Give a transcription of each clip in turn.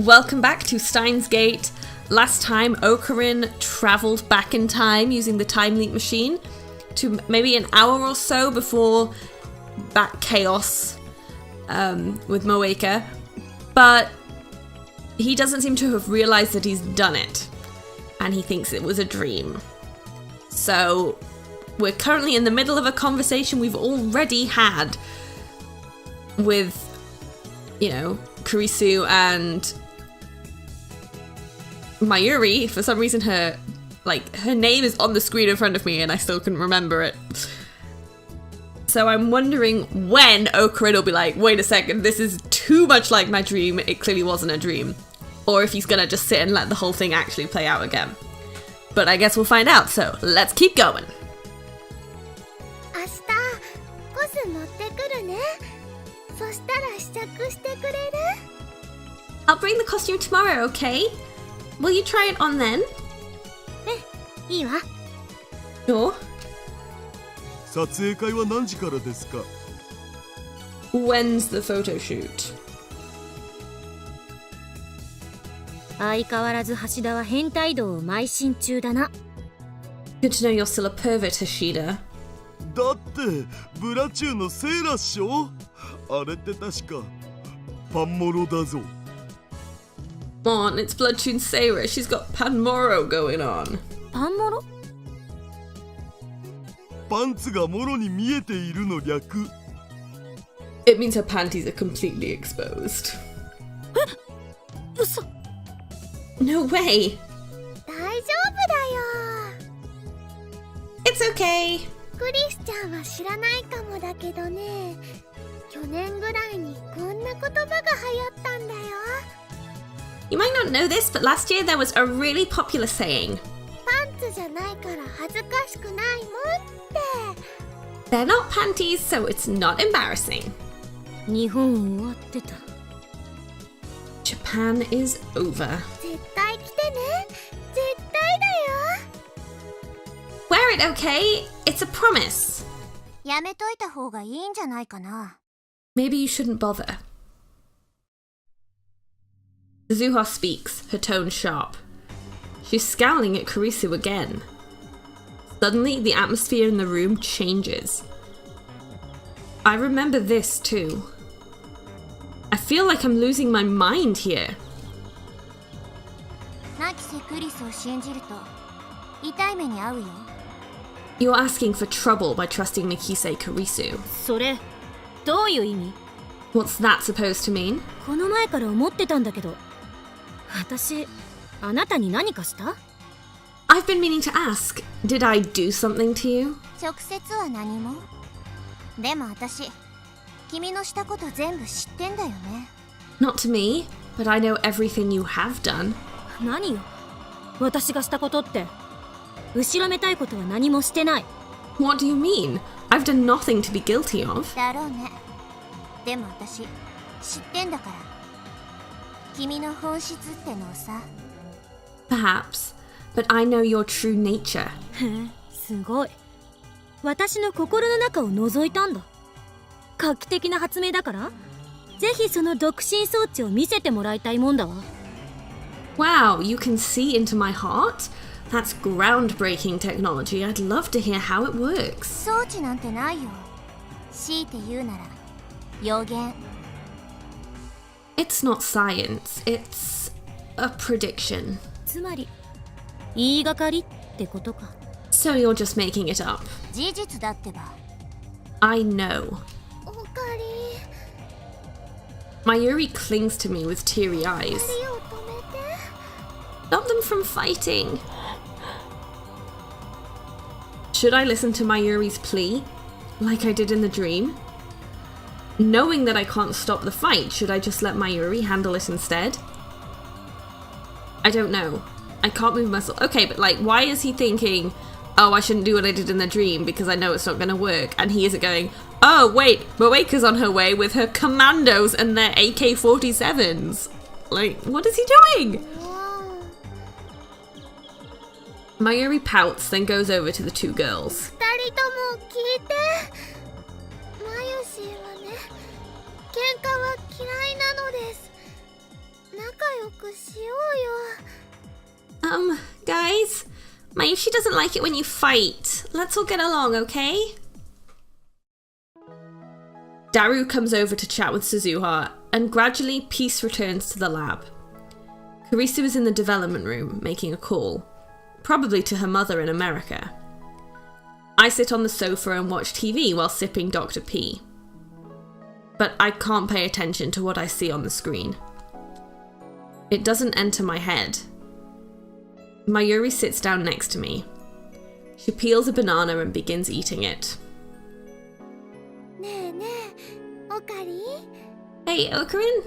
Welcome back to Steins Gate. Last time, Okarin travelled back in time using the time leap machine to maybe an hour or so before that chaos with Moeka, but he doesn't seem to have realised that he's done it, and he thinks it was a dream. So we're currently in the middle of a conversation we've already had with, Kurisu and Mayuri. For some reason her name is on the screen in front of me and I still couldn't remember it. So I'm wondering when Okarin will be like, wait a second, this is too much like my dream, it clearly wasn't a dream. Or if he's gonna just sit and let the whole thing actually play out again. But I guess we'll find out, so let's keep going. I'll bring the costume tomorrow, okay? Will you try it on then? Sure. When's the photo shoot? Good to know you're still a pervert, Hashida. Come on, it's Bloodtune Seira. She's got Panmoro going on. Panmoro? It means her panties are completely exposed. No way! It's okay. You might not know this, but last year there was a really popular saying. They're not panties, so it's not embarrassing. Japan is over. Wear it, okay? It's a promise. Maybe you shouldn't bother. Zuha speaks, her tone sharp. She's scowling at Kurisu again. Suddenly, the atmosphere in the room changes. I remember this too. I feel like I'm losing my mind here. You're asking for trouble by trusting Nikise Kurisu. What's that supposed to mean? I've been meaning to ask, did I do something to you? Not to me, but I know everything you have done. What do you mean? I've done nothing to be guilty of. Perhaps, but I know your true nature. Wow, you can see into my heart? That's groundbreaking technology. I'd love to hear how it works. It's not science, it's a prediction. So you're just making it up. I know. Mayuri clings to me with teary eyes. Stop them from fighting. Should I listen to Mayuri's plea, like I did in the dream? Knowing that I can't stop the fight, should I just let Mayuri handle it instead? I don't know. I can't move myself. Okay, but why is he thinking, oh, I shouldn't do what I did in the dream because I know it's not going to work? And he isn't going, oh, wait, Moeka's on her way with her commandos and their AK-47s. What is he doing? Mayuri pouts, then goes over to the two girls. Guys, Mayushi doesn't like it when you fight. Let's all get along, okay? Daru comes over to chat with Suzuha, and gradually peace returns to the lab. Karisu is in the development room, making a call, probably to her mother in America. I sit on the sofa and watch TV while sipping Dr. P. But I can't pay attention to what I see on the screen. It doesn't enter my head. Mayuri sits down next to me. She peels a banana and begins eating it. Okarin? Hey, Okarin?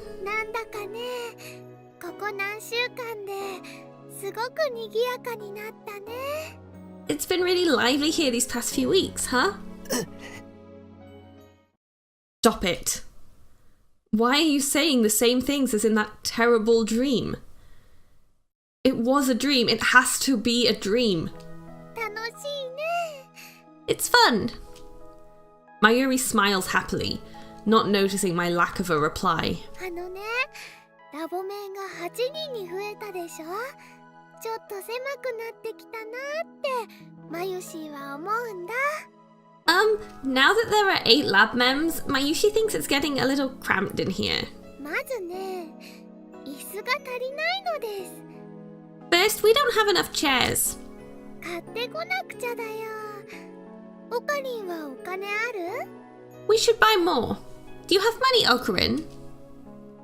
It's been really lively here these past few weeks, huh? Stop it. Why are you saying the same things as in that terrible dream? It was a dream. It has to be a dream. It's fun. Mayuri smiles happily, not noticing my lack of a reply. Now that there are 8 lab mems, Mayushi thinks it's getting a little cramped in here. First, we don't have enough chairs. We should buy more. Do you have money, Okarin?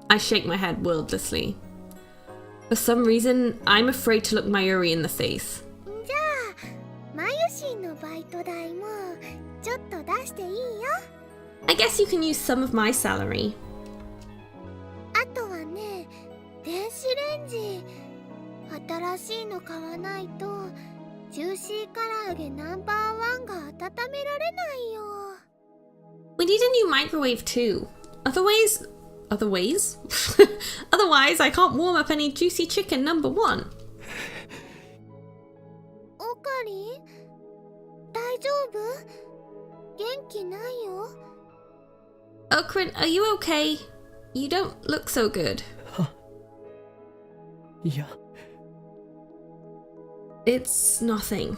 I shake my head wordlessly. For some reason, I'm afraid to look Mayuri in the face. I guess you can use some of my salary. We need a new microwave too. Otherwise, I can't warm up any juicy chicken number 1. Okarin? Okarin, are you okay? You don't look so good. Yeah. It's nothing.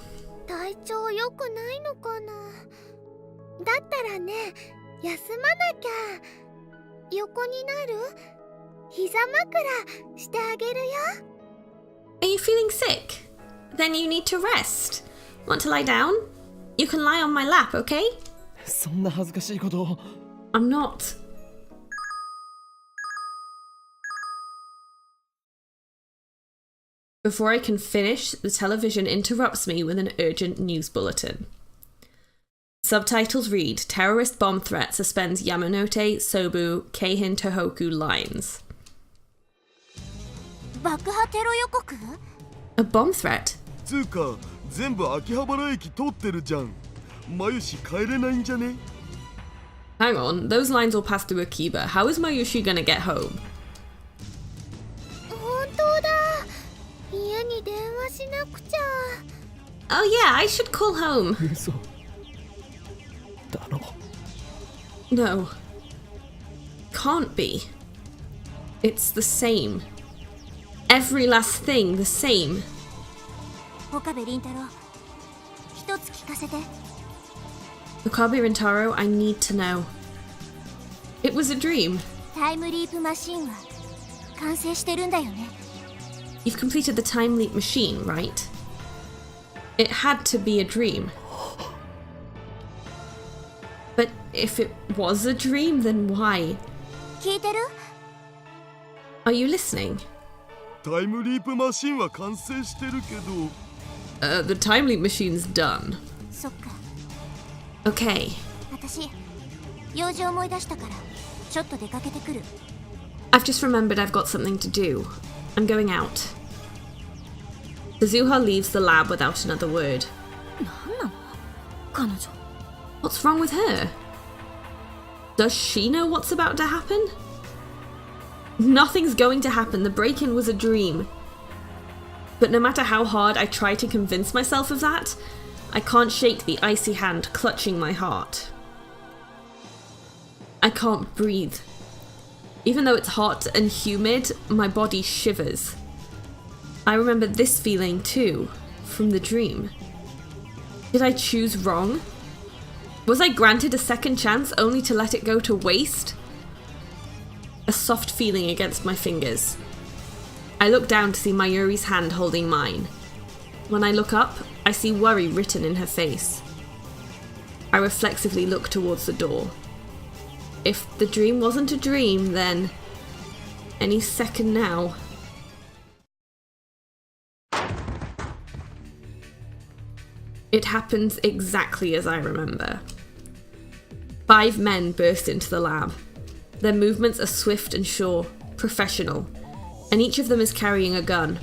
Are you feeling sick? Then you need to rest. Want to lie down? You can lie on my lap, okay? I'm not. Before I can finish, the television interrupts me with an urgent news bulletin. Subtitles read, terrorist bomb threat suspends Yamanote, Sobu, Keihin Tohoku lines. A bomb threat? Hang on, those lines all pass through Akiba. How is Mayushi gonna get home? Oh yeah, I should call home. No. Can't be. It's the same. Every last thing the same. Okabe Rintaro, I need to know. It was a dream. You've completed the time leap machine, right? It had to be a dream. But if it was a dream, then why? Are you listening? The time leap machine's done. Okay. I've just remembered I've got something to do. I'm going out. Suzuha leaves the lab without another word. What's wrong with her? Does she know what's about to happen? Nothing's going to happen. The break-in was a dream. But no matter how hard I try to convince myself of that, I can't shake the icy hand clutching my heart. I can't breathe. Even though it's hot and humid, my body shivers. I remember this feeling too, from the dream. Did I choose wrong? Was I granted a second chance only to let it go to waste? A soft feeling against my fingers. I look down to see Mayuri's hand holding mine. When I look up, I see worry written in her face. I reflexively look towards the door. If the dream wasn't a dream, then any second now. It happens exactly as I remember. 5 men burst into the lab. Their movements are swift and sure, professional, and each of them is carrying a gun.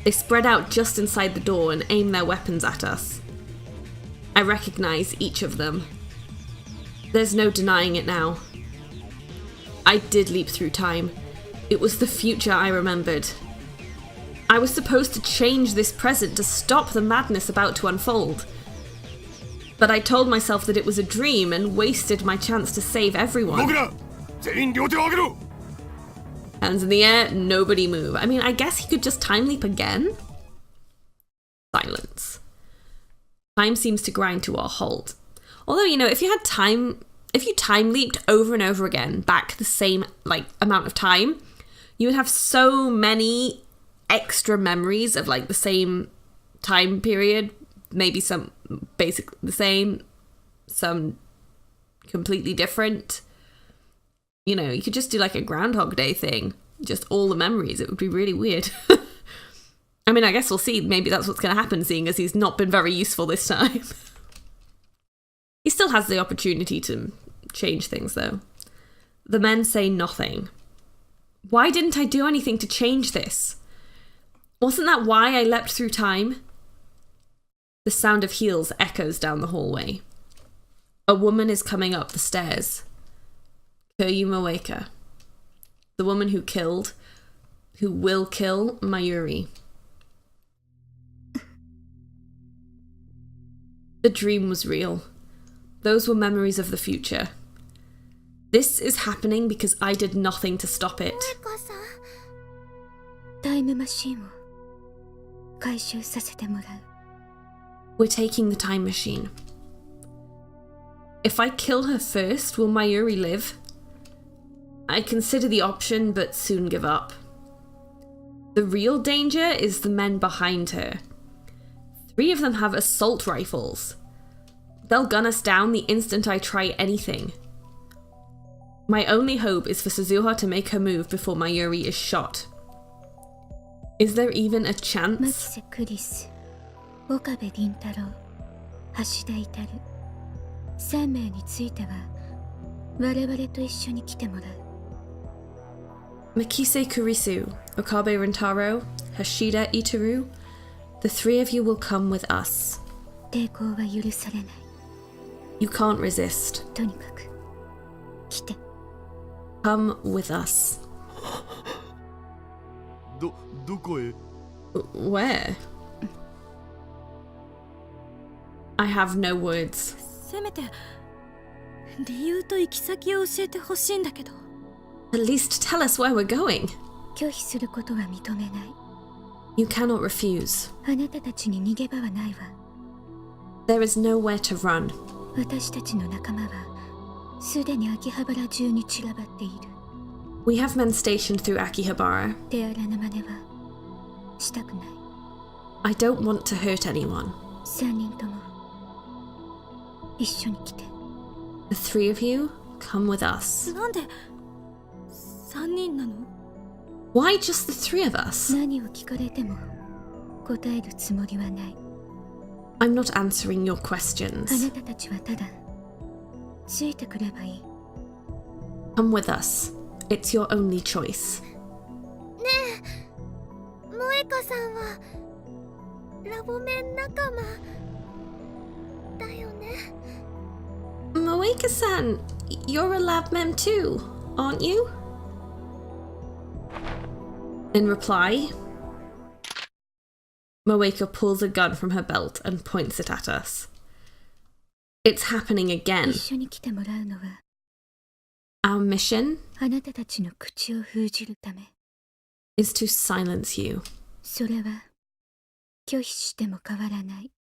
They spread out just inside the door and aim their weapons at us. I recognize each of them. There's no denying it now. I did leap through time. It was the future I remembered. I was supposed to change this present to stop the madness about to unfold. But I told myself that it was a dream and wasted my chance to save everyone. Hands in the air, nobody move. I mean, I guess he could just time leap again? Silence. Time seems to grind to a halt. Although, you know, if you time leaped over and over again, back the same, amount of time, you would have so many extra memories of, the same time period. Maybe some basically the same, some completely different. You know, you could just do, a Groundhog Day thing. Just all the memories. It would be really weird. I mean, I guess we'll see. Maybe that's what's going to happen, seeing as he's not been very useful this time. He still has the opportunity to change things, though. The men say nothing. Why didn't I do anything to change this? Wasn't that why I leapt through time? The sound of heels echoes down the hallway. A woman is coming up the stairs. Kiryu Moeka. The woman who will kill Mayuri. The dream was real. Those were memories of the future. This is happening because I did nothing to stop it. We're taking the time machine. If I kill her first, will Mayuri live? I consider the option, but soon give up. The real danger is the men behind her. 3 of them have assault rifles. They'll gun us down the instant I try anything. My only hope is for Suzuha to make her move before Mayuri is shot. Is there even a chance? Makise Kurisu, Okabe Rintaro, Hashida Itaru, the 3 of you will come with us. You can't resist. Come with us. Where? I have no words. At least tell us where we're going. You cannot refuse. There is nowhere to run. We have men stationed through Akihabara. I don't want to hurt anyone. The 3 of you, come with us. Why just the 3 of us? I'm not answering your questions. Come with us. It's your only choice. Moeka-san, you're a lab mem too, aren't you? In reply, Moeka pulls a gun from her belt and points it at us. It's happening again. Our mission あなたたちの口を封じるため。 is to silence you. それは拒否しても変わらない。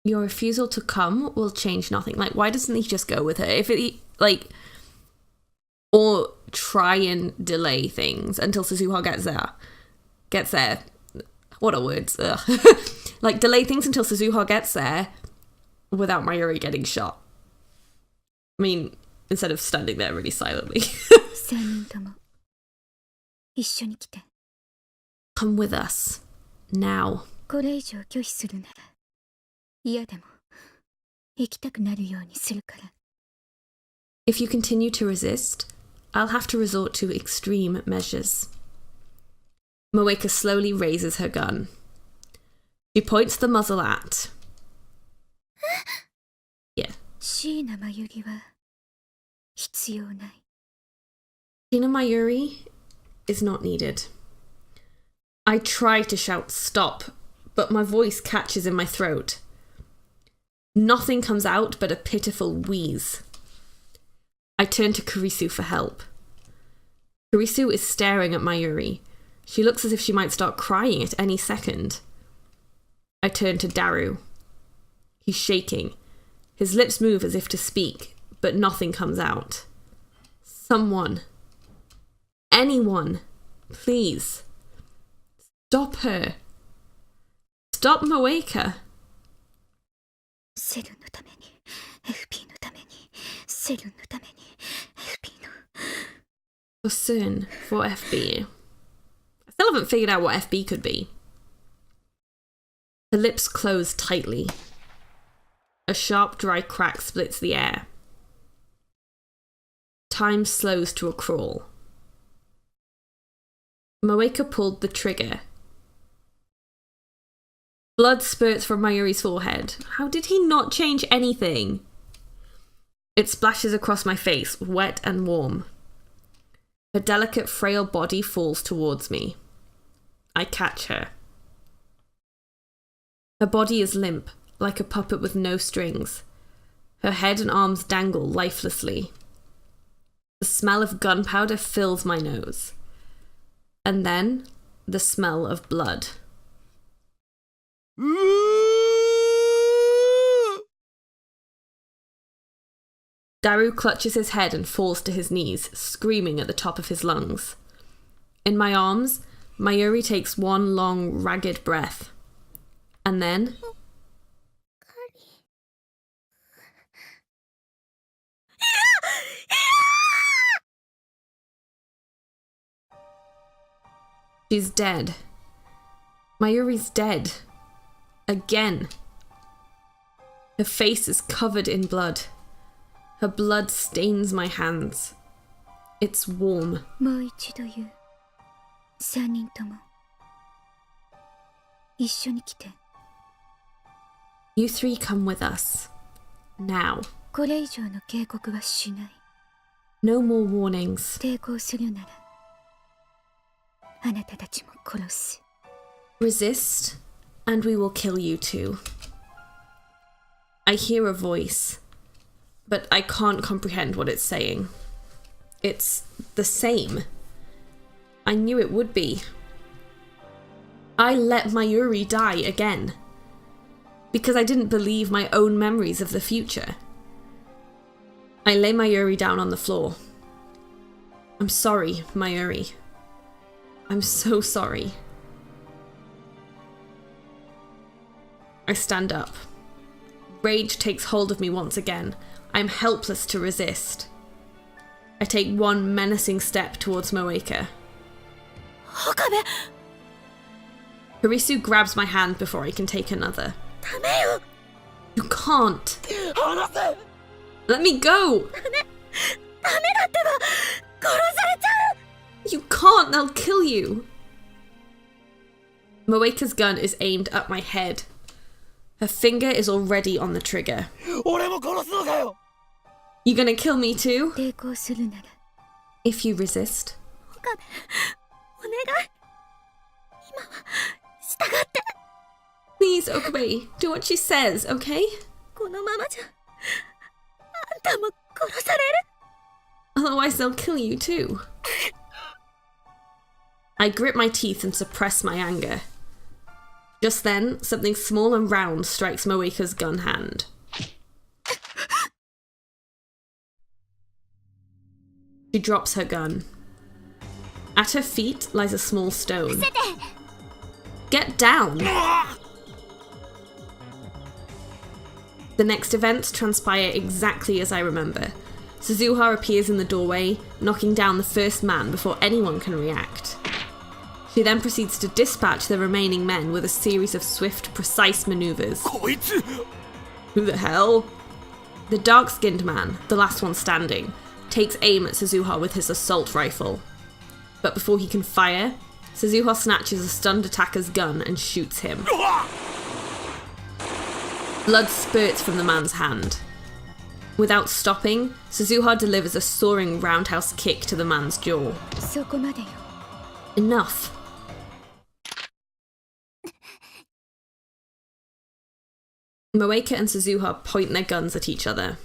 Your refusal to come will change nothing. Like, why doesn't he just go with her? If it, like, or try and delay things until Suzuha gets there. What are words? Ugh. Like, delay things until Suzuha gets there without Mayuri getting shot. I mean, instead of standing there really silently. 3人とも一緒に来て。 Come with us. Now. これ以上拒否するなら嫌でも行きたくなるようにするから。 If you continue to resist, I'll have to resort to extreme measures. Moeka slowly raises her gun. She points the muzzle at... Yeah. 椎名真由里は必要ない。 Hina Mayuri is not needed. I try to shout stop, but my voice catches in my throat. Nothing comes out but a pitiful wheeze. I turn to Kurisu for help. Kurisu is staring at Mayuri. She looks as if she might start crying at any second. I turn to Daru. He's shaking. His lips move as if to speak, but nothing comes out. Someone. Anyone. Please. Stop her. Stop Moeka. セルのために FP のためにセルのために FP の For Sun, for FB. I still haven't figured out what FB could be. Her lips close tightly. A sharp, dry crack splits the air. Time slows to a crawl. Moeka pulled the trigger. Blood spurts from Mayuri's forehead. How did he not change anything? It splashes across my face, wet and warm. Her delicate, frail body falls towards me. I catch her. Her body is limp, like a puppet with no strings. Her head and arms dangle lifelessly. The smell of gunpowder fills my nose. And then, the smell of blood. Daru clutches his head and falls to his knees, screaming at the top of his lungs. In my arms, Mayuri takes one long, ragged breath. And then... She's dead. Mayuri's dead. Again. Her face is covered in blood. Her blood stains my hands. It's warm. もう一度言う。3人とも一緒に来て。 You three come with us. Now. これ以上の警告はしない。 No more warnings. 抵抗するならあなたたちも殺す。 Resist, and we will kill you too. I hear a voice, but I can't comprehend what it's saying. It's the same. I knew it would be. I let Mayuri die again. Because I didn't believe my own memories of the future. I lay Mayuri down on the floor. I'm sorry, Mayuri. I'm so sorry. I stand up. Rage takes hold of me once again. I'm helpless to resist. I take one menacing step towards Moeka. Okabe! Kurisu grabs my hand before I can take another. ダメよ! You can't! 離せ! Let me go! ダメだってば殺されちゃう! You can't! They'll kill you! Moeka's gun is aimed at my head. Her finger is already on the trigger. 俺も殺すのかよ! You gonna kill me too? 抵抗するなら If you resist. 岡部、お願い。今は従って。 Please, Okabe, do what she says, okay? このままじゃあんたも殺される。Otherwise they'll kill you too. I grit my teeth and suppress my anger. Just then, something small and round strikes Moeka's gun hand. She drops her gun. At her feet lies a small stone. Get down! The next events transpire exactly as I remember. Suzuha appears in the doorway, knocking down the first man before anyone can react. She then proceeds to dispatch the remaining men with a series of swift, precise maneuvers. Who the hell? The dark-skinned man, the last one standing, takes aim at Suzuha with his assault rifle. But before he can fire, Suzuha snatches a stunned attacker's gun and shoots him. Blood spurts from the man's hand. Without stopping, Suzuha delivers a soaring roundhouse kick to the man's jaw. Enough. Moeka and Suzuha point their guns at each other.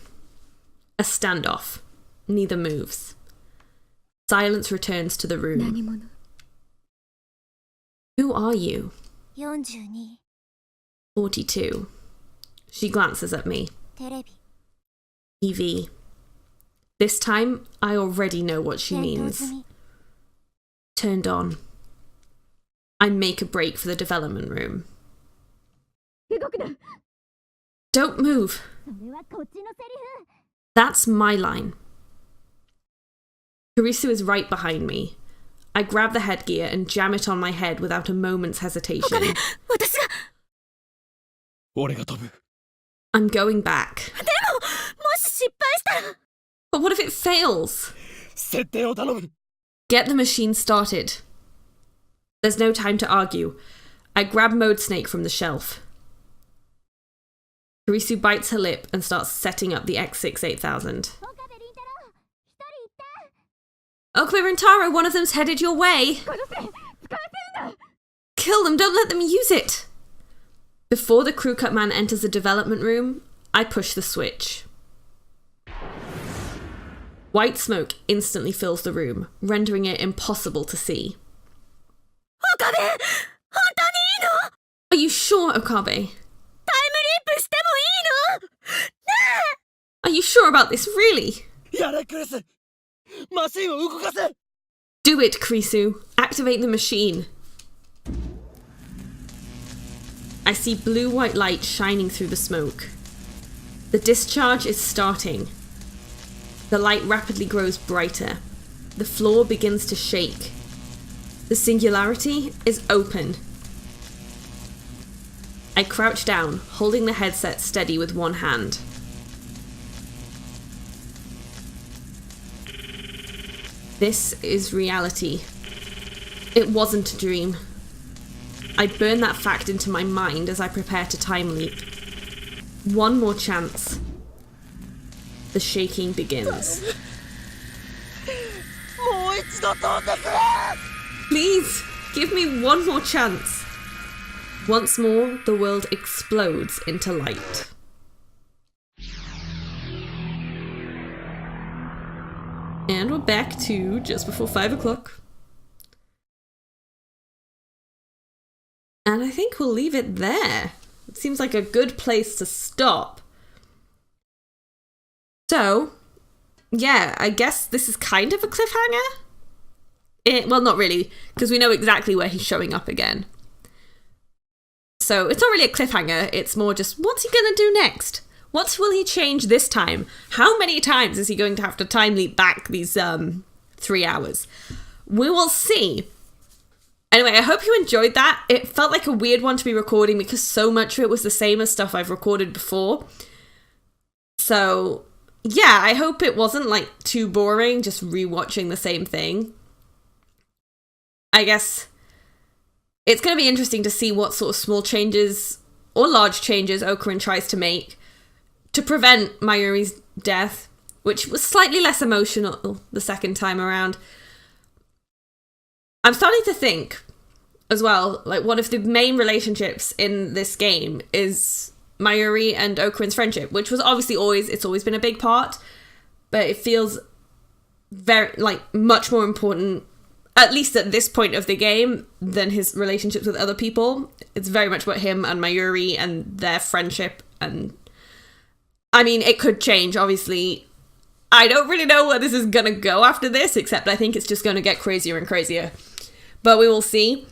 A standoff. Neither moves. Silence returns to the room. Who are you? 42. She glances at me. TV. This time, I already know what she means. Turned on. I make a break for the development room. Don't move. That's my line. Kurisu is right behind me. I grab the headgear and jam it on my head without a moment's hesitation. I'm going back. But what if it fails? Get the machine started. There's no time to argue. I grab Mode Snake from the shelf. Kurisu bites her lip and starts setting up the X6 8000. Okarin and Taro, one of them's headed your way. Kill them, don't let them use it. Before the crew cut man enters the development room, I push the switch. White smoke instantly fills the room, rendering it impossible to see. Are you sure, Okabe? Are you sure about this, really? Do it, Kurisu. Activate the machine. I see blue-white light shining through the smoke. The discharge is starting. The light rapidly grows brighter. The floor begins to shake. The singularity is open. I crouch down, holding the headset steady with one hand. This is reality. It wasn't a dream. I burn that fact into my mind as I prepare to time leap. One more chance. The shaking begins. Please, give me one more chance. Once more, the world explodes into light. And we're back to just before 5 o'clock. And I think we'll leave it there. It seems like a good place to stop. So, yeah, I guess this is kind of a cliffhanger? Well, not really, because we know exactly where he's showing up again. So it's not really a cliffhanger, it's more just, what's he gonna do next? What will he change this time? How many times is he going to have to time leap back these 3 hours? We will see. Anyway, I hope you enjoyed that. It felt like a weird one to be recording because so much of it was the same as stuff I've recorded before. So, yeah, I hope it wasn't like too boring just rewatching the same thing. I guess it's going to be interesting to see what sort of small changes or large changes Okarin tries to make to prevent Mayuri's death, which was slightly less emotional the second time around. I'm starting to think, as well, like one of the main relationships in this game is Mayuri and Okarin's friendship, which was obviously it's always been a big part, but it feels very, like, much more important, at least at this point of the game, than his relationships with other people. It's very much about him and Mayuri and their friendship. And I mean, it could change, obviously. I don't really know where this is gonna go after this, except I think it's just gonna get crazier and crazier. But we will see.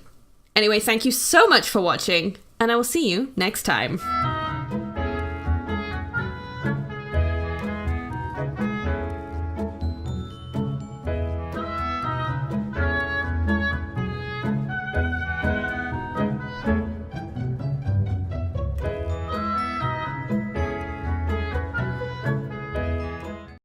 Anyway, thank you so much for watching, and I will see you next time.